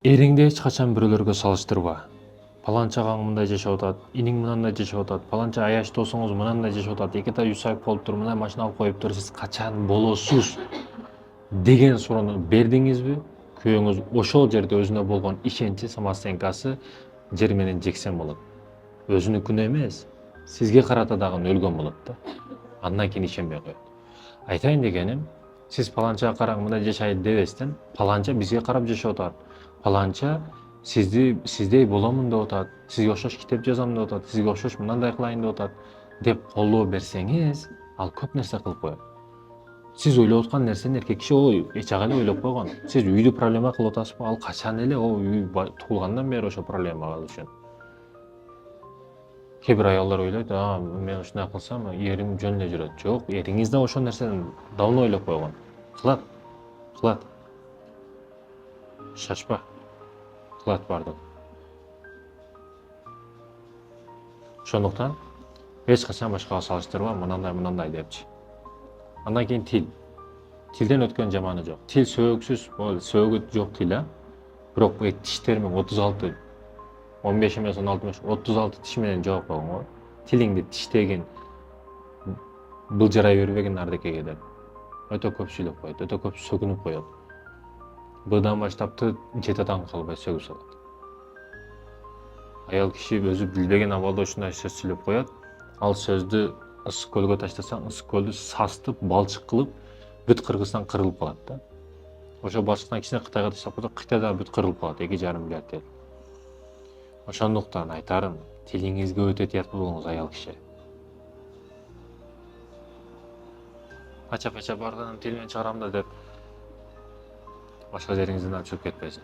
Эриңди эч качан бирөөлөргө салыштырба. Паланча агаң мындай жашап атат, иниң мынандай жашап атат, паланча аяш досуңуз мынандай жашап атат, эки ата юсайып болуптур, мындай машина алып коюптур, сиз качан болосуз деген суроону бердиңизби? Күйөөңүз ошол жерде өзүнө болгон ишенчи, самооценкасы жер менен жексен болот. Өзүнүкүнө эмес, сизге карата дагы өлгөн болот да. Андан кийин ишенбей коет. Айтайын дегеним, сиз паланчага караң мындай жашайт дебестен, паланча бизге карап жашап атат. Паланча сиздей боломун деп атат, сизге окшош китеп жазам деп атат, сизге окшош мындай кылайын деп атат деп колдоо берсеңиз, ал көп нерсе кылып коет. Сиз ойлоп аткан нерсени эркек киши эч ага эле ойлоп койгон. Сиз үйдү проблема кылып атасызбы? Ал качан эле үй туулгандан бери ошо проблема ал үчүн. Кээ бир аялдар ойлойт, мен ушундай кылсам эрим жөн эле жүрөт. Жок, эриңиз да ошол нерсени давно ойлоп койгон. Кылат. Шашпа. Кылат бардыгын. Ошондуктан эч качан башкага салыштырба, мынандай депчи. Андан кийин тил. Тилден өткөн жаманы жок. Тил сөөгсүз, сөөгү жок тил, бирок тиштериң 36, 15 эмес, 16 эмес, 36 тиш менен жооп койгон. Тилиңди тиштегин, былжырай бербегин ардекеге деп. Өтө көп сүйлөп коет, өтө көп сөгүнүп коет. Быдан баштап жети адам калбай сөгүп салат. Аял киши өзү билбеген абалда ушундай сөз сүйлөп коет. Ал сөздү ысык көлгө таштасаң, ысык көлдү састып, балчык кылып, бүт Кыргызстан кырылып калат да. Ошо балчыктан кичине Кытайга таштап койсок, Кытай дагы бүт кырылып калат, 2,5 миллиард ел. Ошондуктан айтарым, тилиңизге өтө этияттуу болуңуз, аял киши. Пача бардыгын тил менен чыгарам да деп башка жериңизден чыгып кетпесин.